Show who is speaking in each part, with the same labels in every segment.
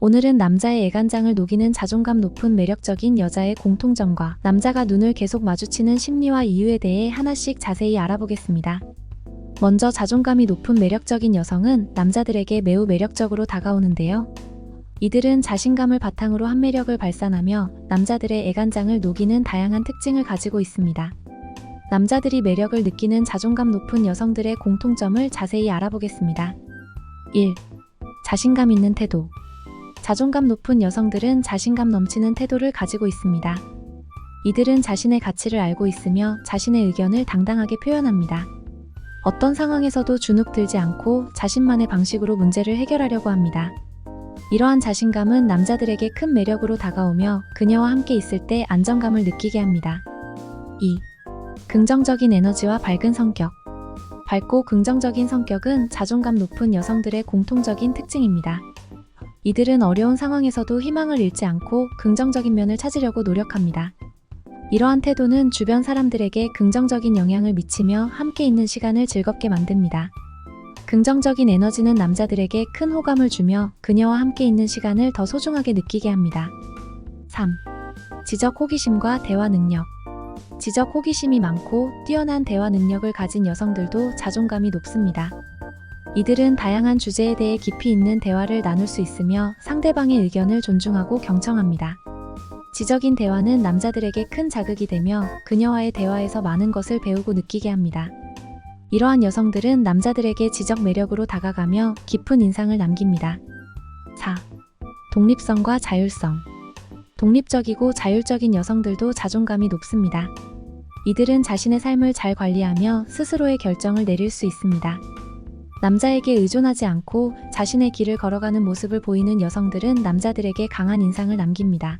Speaker 1: 오늘은 남자의 애간장을 녹이는 자존감 높은 매력적인 여자의 공통점과 남자가 눈을 계속 마주치는 심리와 이유에 대해 하나씩 자세히 알아보겠습니다. 먼저 자존감이 높은 매력적인 여성은 남자들에게 매우 매력적으로 다가오는데요. 이들은 자신감을 바탕으로 한 매력을 발산하며 남자들의 애간장을 녹이는 다양한 특징을 가지고 있습니다. 남자들이 매력을 느끼는 자존감 높은 여성들의 공통점을 자세히 알아보겠습니다. 1. 자신감 있는 태도. 자존감 높은 여성들은 자신감 넘치는 태도를 가지고 있습니다. 이들은 자신의 가치를 알고 있으며 자신의 의견을 당당하게 표현합니다. 어떤 상황에서도 주눅 들지 않고 자신만의 방식으로 문제를 해결하려고 합니다. 이러한 자신감은 남자들에게 큰 매력으로 다가오며 그녀와 함께 있을 때 안정감을 느끼게 합니다. 2. 긍정적인 에너지와 밝은 성격. 밝고 긍정적인 성격은 자존감 높은 여성들의 공통적인 특징입니다. 이들은 어려운 상황에서도 희망을 잃지 않고 긍정적인 면을 찾으려고 노력합니다. 이러한 태도는 주변 사람들에게 긍정적인 영향을 미치며 함께 있는 시간을 즐겁게 만듭니다. 긍정적인 에너지는 남자들에게 큰 호감을 주며 그녀와 함께 있는 시간을 더 소중하게 느끼게 합니다. 3. 지적 호기심과 대화 능력. 지적 호기심이 많고 뛰어난 대화 능력을 가진 여성들도 자존감이 높습니다. 이들은 다양한 주제에 대해 깊이 있는 대화를 나눌 수 있으며 상대방의 의견을 존중하고 경청합니다. 지적인 대화는 남자들에게 큰 자극이 되며 그녀와의 대화에서 많은 것을 배우고 느끼게 합니다. 이러한 여성들은 남자들에게 지적 매력으로 다가가며 깊은 인상을 남깁니다. 4. 독립성과 자율성. 독립적이고 자율적인 여성들도 자존감이 높습니다. 이들은 자신의 삶을 잘 관리하며 스스로의 결정을 내릴 수 있습니다. 남자에게 의존하지 않고 자신의 길을 걸어가는 모습을 보이는 여성들은 남자들에게 강한 인상을 남깁니다.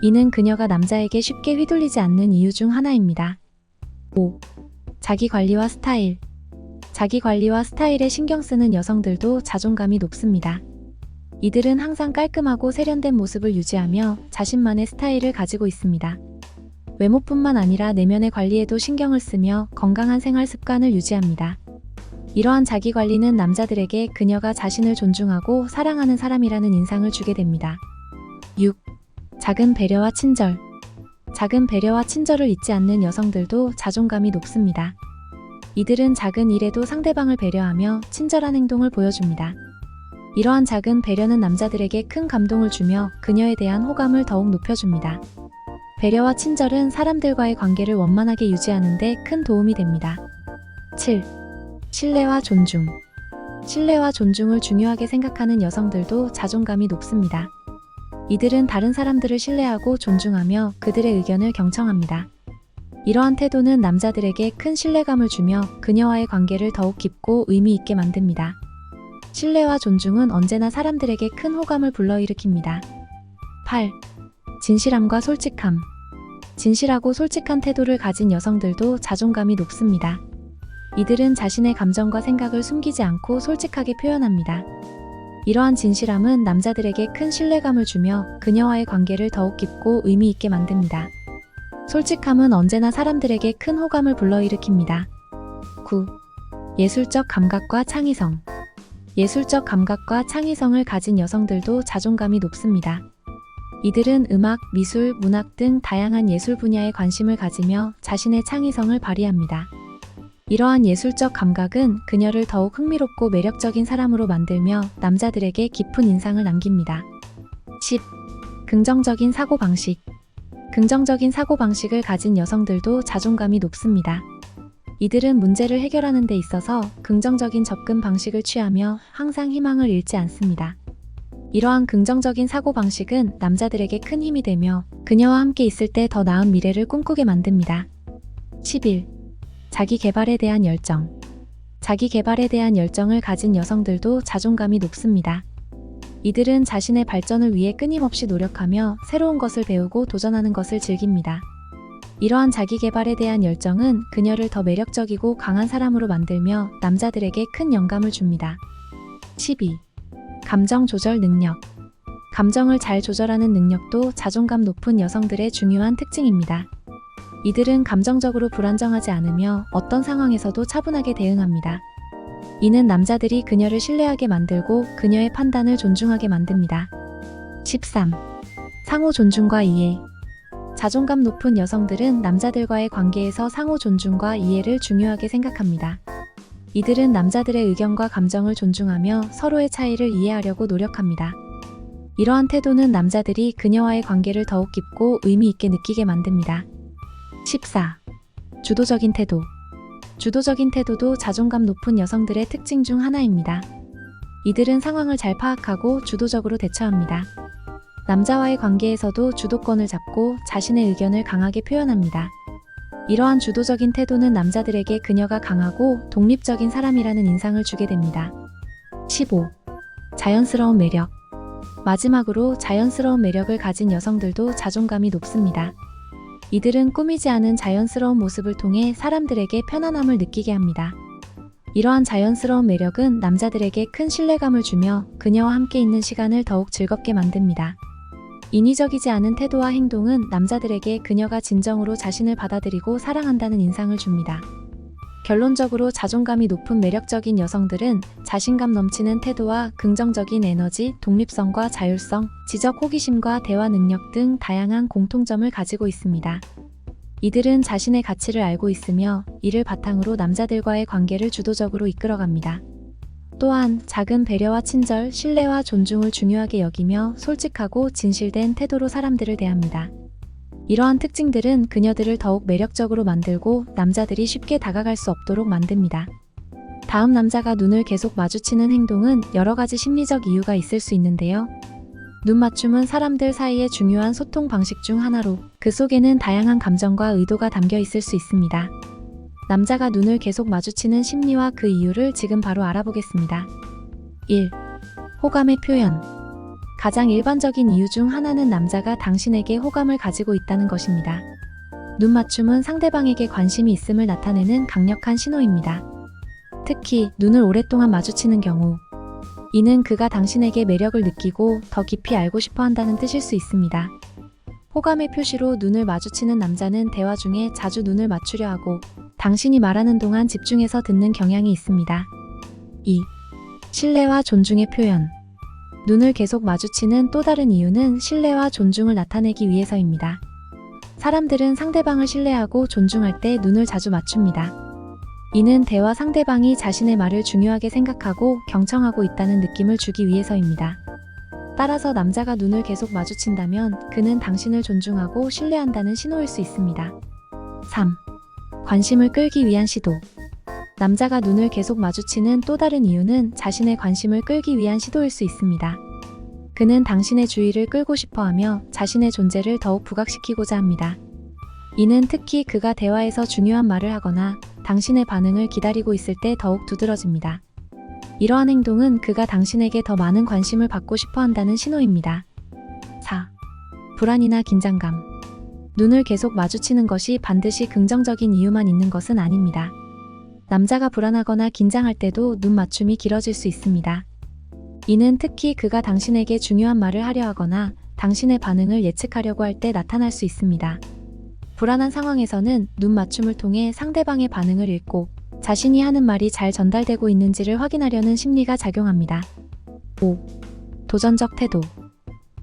Speaker 1: 이는 그녀가 남자에게 쉽게 휘둘리지 않는 이유 중 하나입니다. 5. 자기관리와 스타일. 자기관리와 스타일에 신경 쓰는 여성들도 자존감이 높습니다. 이들은 항상 깔끔하고 세련된 모습을 유지하며 자신만의 스타일을 가지고 있습니다. 외모뿐만 아니라 내면의 관리에도 신경을 쓰며 건강한 생활 습관을 유지합니다. 이러한 자기관리는 남자들에게 그녀가 자신을 존중하고 사랑하는 사람이라는 인상을 주게 됩니다. 6. 작은 배려와 친절. 작은 배려와 친절을 잊지 않는 여성들도 자존감이 높습니다. 이들은 작은 일에도 상대방을 배려하며 친절한 행동을 보여줍니다. 이러한 작은 배려는 남자들에게 큰 감동을 주며 그녀에 대한 호감을 더욱 높여줍니다. 배려와 친절은 사람들과의 관계를 원만하게 유지하는 데 큰 도움이 됩니다. 7. 신뢰와 존중. 신뢰와 존중을 중요하게 생각하는 여성들도 자존감이 높습니다. 이들은 다른 사람들을 신뢰하고 존중하며 그들의 의견을 경청합니다. 이러한 태도는 남자들에게 큰 신뢰감을 주며 그녀와의 관계를 더욱 깊고 의미 있게 만듭니다. 신뢰와 존중은 언제나 사람들에게 큰 호감을 불러일으킵니다. 8. 진실함과 솔직함. 진실하고 솔직한 태도를 가진 여성들도 자존감이 높습니다. 이들은 자신의 감정과 생각을 숨기지 않고 솔직하게 표현합니다. 이러한 진실함은 남자들에게 큰 신뢰감을 주며 그녀와의 관계를 더욱 깊고 의미 있게 만듭니다. 솔직함은 언제나 사람들에게 큰 호감을 불러일으킵니다. 9. 예술적 감각과 창의성. 예술적 감각과 창의성을 가진 여성들도 자존감이 높습니다. 이들은 음악, 미술, 문학 등 다양한 예술 분야에 관심을 가지며 자신의 창의성을 발휘합니다. 이러한 예술적 감각은 그녀를 더욱 흥미롭고 매력적인 사람으로 만들며 남자들에게 깊은 인상을 남깁니다. 10. 긍정적인 사고방식. 긍정적인 사고방식을 가진 여성들도 자존감이 높습니다. 이들은 문제를 해결하는 데 있어서 긍정적인 접근 방식을 취하며 항상 희망을 잃지 않습니다. 이러한 긍정적인 사고방식은 남자들에게 큰 힘이 되며 그녀와 함께 있을 때 더 나은 미래를 꿈꾸게 만듭니다. 11. 자기 개발에 대한 열정. 자기 개발에 대한 열정을 가진 여성들도 자존감이 높습니다. 이들은 자신의 발전을 위해 끊임없이 노력하며 새로운 것을 배우고 도전하는 것을 즐깁니다. 이러한 자기 개발에 대한 열정은 그녀를 더 매력적이고 강한 사람으로 만들며 남자들에게 큰 영감을 줍니다. 12. 감정 조절 능력. 감정을 잘 조절하는 능력도 자존감 높은 여성들의 중요한 특징입니다. 이들은 감정적으로 불안정하지 않으며 어떤 상황에서도 차분하게 대응합니다. 이는 남자들이 그녀를 신뢰하게 만들고 그녀의 판단을 존중하게 만듭니다. 13. 상호 존중과 이해. 자존감 높은 여성들은 남자들과의 관계에서 상호 존중과 이해를 중요하게 생각합니다. 이들은 남자들의 의견과 감정을 존중하며 서로의 차이를 이해하려고 노력합니다. 이러한 태도는 남자들이 그녀와의 관계를 더욱 깊고 의미 있게 느끼게 만듭니다. 14. 주도적인 태도. 주도적인 태도도 자존감 높은 여성들의 특징 중 하나입니다. 이들은 상황을 잘 파악하고 주도적으로 대처합니다. 남자와의 관계에서도 주도권을 잡고 자신의 의견을 강하게 표현합니다. 이러한 주도적인 태도는 남자들에게 그녀가 강하고 독립적인 사람이라는 인상을 주게 됩니다. 15. 자연스러운 매력. 마지막으로 자연스러운 매력을 가진 여성들도 자존감이 높습니다. 이들은 꾸미지 않은 자연스러운 모습을 통해 사람들에게 편안함을 느끼게 합니다. 이러한 자연스러운 매력은 남자들에게 큰 신뢰감을 주며 그녀와 함께 있는 시간을 더욱 즐겁게 만듭니다. 인위적이지 않은 태도와 행동은 남자들에게 그녀가 진정으로 자신을 받아들이고 사랑한다는 인상을 줍니다. 결론적으로 자존감이 높은 매력적인 여성들은 자신감 넘치는 태도와 긍정적인 에너지, 독립성과 자율성, 지적 호기심과 대화 능력 등 다양한 공통점을 가지고 있습니다. 이들은 자신의 가치를 알고 있으며 이를 바탕으로 남자들과의 관계를 주도적으로 이끌어갑니다. 또한 작은 배려와 친절, 신뢰와 존중을 중요하게 여기며 솔직하고 진실된 태도로 사람들을 대합니다. 이러한 특징들은 그녀들을 더욱 매력적으로 만들고 남자들이 쉽게 다가갈 수 없도록 만듭니다. 다음 남자가 눈을 계속 마주치는 행동은 여러 가지 심리적 이유가 있을 수 있는데요. 눈 맞춤은 사람들 사이의 중요한 소통 방식 중 하나로 그 속에는 다양한 감정과 의도가 담겨 있을 수 있습니다. 남자가 눈을 계속 마주치는 심리와 그 이유를 지금 바로 알아보겠습니다. 1. 호감의 표현. 가장 일반적인 이유 중 하나는 남자가 당신에게 호감을 가지고 있다는 것입니다. 눈 맞춤은 상대방에게 관심이 있음을 나타내는 강력한 신호입니다. 특히 눈을 오랫동안 마주치는 경우, 이는 그가 당신에게 매력을 느끼고 더 깊이 알고 싶어 한다는 뜻일 수 있습니다. 호감의 표시로 눈을 마주치는 남자는 대화 중에 자주 눈을 맞추려 하고 당신이 말하는 동안 집중해서 듣는 경향이 있습니다. 2. 신뢰와 존중의 표현. 눈을 계속 마주치는 또 다른 이유는 신뢰와 존중을 나타내기 위해서입니다. 사람들은 상대방을 신뢰하고 존중할 때 눈을 자주 맞춥니다. 이는 대화 상대방이 자신의 말을 중요하게 생각하고 경청하고 있다는 느낌을 주기 위해서입니다. 따라서 남자가 눈을 계속 마주친다면 그는 당신을 존중하고 신뢰한다는 신호일 수 있습니다. 3. 관심을 끌기 위한 시도. 남자가 눈을 계속 마주치는 또 다른 이유는 자신의 관심을 끌기 위한 시도일 수 있습니다. 그는 당신의 주의를 끌고 싶어 하며 자신의 존재를 더욱 부각시키고자 합니다. 이는 특히 그가 대화에서 중요한 말을 하거나 당신의 반응을 기다리고 있을 때 더욱 두드러집니다. 이러한 행동은 그가 당신에게 더 많은 관심을 받고 싶어 한다는 신호입니다. 4. 불안이나 긴장감. 눈을 계속 마주치는 것이 반드시 긍정적인 이유만 있는 것은 아닙니다. 남자가 불안하거나 긴장할 때도 눈 맞춤이 길어질 수 있습니다. 이는 특히 그가 당신에게 중요한 말을 하려 하거나 당신의 반응을 예측하려고 할 때 나타날 수 있습니다. 불안한 상황에서는 눈 맞춤을 통해 상대방의 반응을 읽고 자신이 하는 말이 잘 전달되고 있는지를 확인하려는 심리가 작용합니다. 5. 도전적 태도.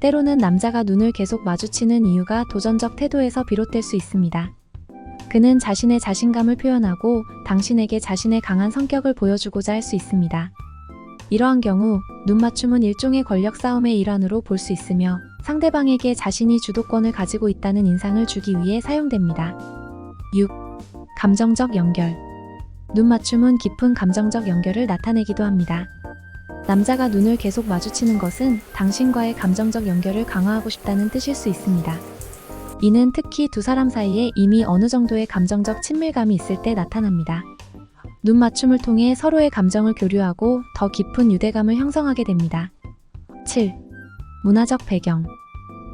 Speaker 1: 때로는 남자가 눈을 계속 마주치는 이유가 도전적 태도에서 비롯될 수 있습니다. 그는 자신의 자신감을 표현하고 당신에게 자신의 강한 성격을 보여주고자 할 수 있습니다. 이러한 경우 눈 맞춤은 일종의 권력 싸움의 일환으로 볼 수 있으며 상대방에게 자신이 주도권을 가지고 있다는 인상을 주기 위해 사용됩니다. 6. 감정적 연결. 눈 맞춤은 깊은 감정적 연결을 나타내기도 합니다. 남자가 눈을 계속 마주치는 것은 당신과의 감정적 연결을 강화하고 싶다는 뜻일 수 있습니다. 이는 특히 두 사람 사이에 이미 어느 정도의 감정적 친밀감이 있을 때 나타납니다. 눈 맞춤을 통해 서로의 감정을 교류하고 더 깊은 유대감을 형성하게 됩니다. 7. 문화적 배경.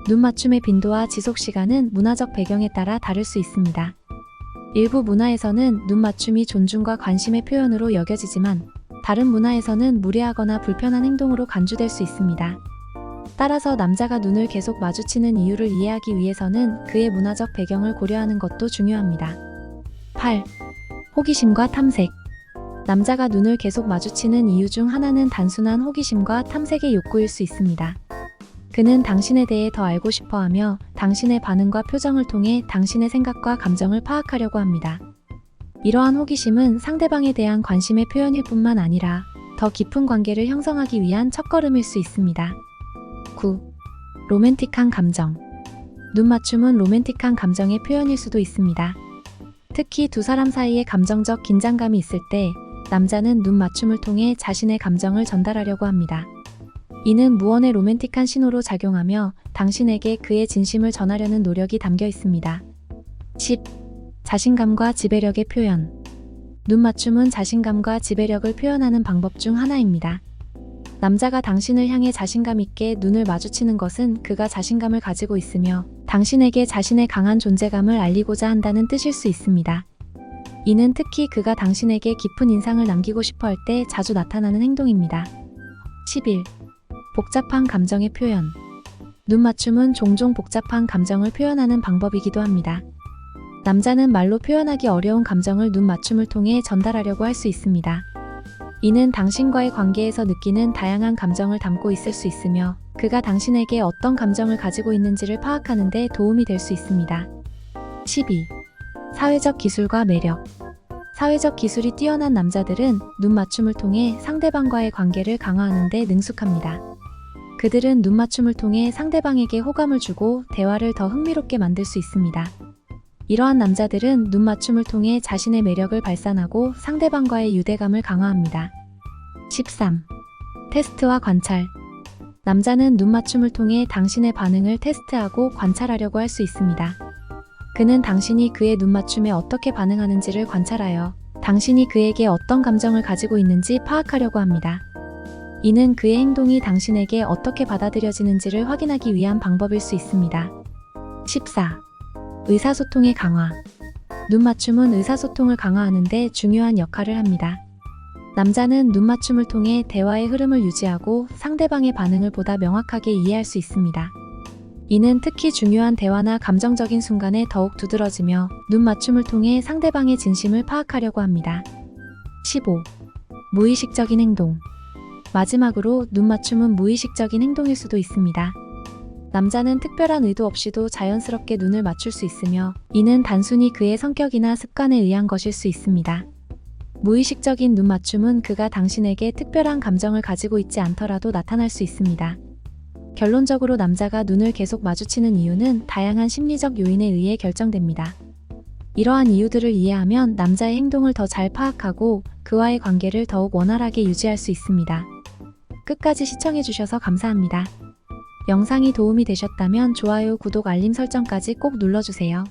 Speaker 1: 눈 맞춤의 빈도와 지속 시간은 문화적 배경에 따라 다를 수 있습니다. 일부 문화에서는 눈 맞춤이 존중과 관심의 표현으로 여겨지지만 다른 문화에서는 무례하거나 불편한 행동으로 간주될 수 있습니다. 따라서 남자가 눈을 계속 마주치는 이유를 이해하기 위해서는 그의 문화적 배경을 고려하는 것도 중요합니다. 8. 호기심과 탐색. 남자가 눈을 계속 마주치는 이유 중 하나는 단순한 호기심과 탐색의 욕구일 수 있습니다. 그는 당신에 대해 더 알고 싶어 하며 당신의 반응과 표정을 통해 당신의 생각과 감정을 파악하려고 합니다. 이러한 호기심은 상대방에 대한 관심의 표현일 뿐만 아니라 더 깊은 관계를 형성하기 위한 첫걸음일 수 있습니다. 9. 로맨틱한 감정. 눈 맞춤은 로맨틱한 감정의 표현일 수도 있습니다. 특히 두 사람 사이에 감정적 긴장감이 있을 때 남자는 눈 맞춤을 통해 자신의 감정을 전달하려고 합니다. 이는 무언의 로맨틱한 신호로 작용하며 당신에게 그의 진심을 전하려는 노력이 담겨 있습니다. 10. 자신감과 지배력의 표현. 눈 맞춤은 자신감과 지배력을 표현하는 방법 중 하나입니다. 남자가 당신을 향해 자신감 있게 눈을 마주치는 것은 그가 자신감을 가지고 있으며 당신에게 자신의 강한 존재감을 알리고자 한다는 뜻일 수 있습니다. 이는 특히 그가 당신에게 깊은 인상을 남기고 싶어 할 때 자주 나타나는 행동입니다. 11. 복잡한 감정의 표현. 눈 맞춤은 종종 복잡한 감정을 표현하는 방법이기도 합니다. 남자는 말로 표현하기 어려운 감정을 눈 맞춤을 통해 전달하려고 할 수 있습니다. 이는 당신과의 관계에서 느끼는 다양한 감정을 담고 있을 수 있으며 그가 당신에게 어떤 감정을 가지고 있는지를 파악하는 데 도움이 될 수 있습니다. 12. 사회적 기술과 매력. 사회적 기술이 뛰어난 남자들은 눈 맞춤을 통해 상대방과의 관계를 강화하는 데 능숙합니다. 그들은 눈 맞춤을 통해 상대방에게 호감을 주고 대화를 더 흥미롭게 만들 수 있습니다. 이러한 남자들은 눈 맞춤을 통해 자신의 매력을 발산하고 상대방과의 유대감을 강화합니다. 13. 테스트와 관찰. 남자는 눈 맞춤을 통해 당신의 반응을 테스트하고 관찰하려고 할 수 있습니다. 그는 당신이 그의 눈 맞춤에 어떻게 반응하는지를 관찰하여 당신이 그에게 어떤 감정을 가지고 있는지 파악하려고 합니다. 이는 그의 행동이 당신에게 어떻게 받아들여지는지를 확인하기 위한 방법일 수 있습니다. 14. 의사소통의 강화. 눈 맞춤은 의사소통을 강화하는 데 중요한 역할을 합니다. 남자는 눈 맞춤을 통해 대화의 흐름을 유지하고 상대방의 반응을 보다 명확하게 이해할 수 있습니다. 이는 특히 중요한 대화나 감정적인 순간에 더욱 두드러지며 눈 맞춤을 통해 상대방의 진심을 파악하려고 합니다. 15. 무의식적인 행동. 마지막으로 눈 맞춤은 무의식적인 행동일 수도 있습니다. 남자는 특별한 의도 없이도 자연스럽게 눈을 맞출 수 있으며 이는 단순히 그의 성격이나 습관에 의한 것일 수 있습니다. 무의식적인 눈 맞춤은 그가 당신에게 특별한 감정을 가지고 있지 않더라도 나타날 수 있습니다. 결론적으로 남자가 눈을 계속 마주치는 이유는 다양한 심리적 요인에 의해 결정됩니다. 이러한 이유들을 이해하면 남자의 행동을 더 잘 파악하고 그와의 관계를 더욱 원활하게 유지할 수 있습니다. 끝까지 시청해주셔서 감사합니다. 영상이 도움이 되셨다면 좋아요, 구독, 알림 설정까지 꼭 눌러주세요.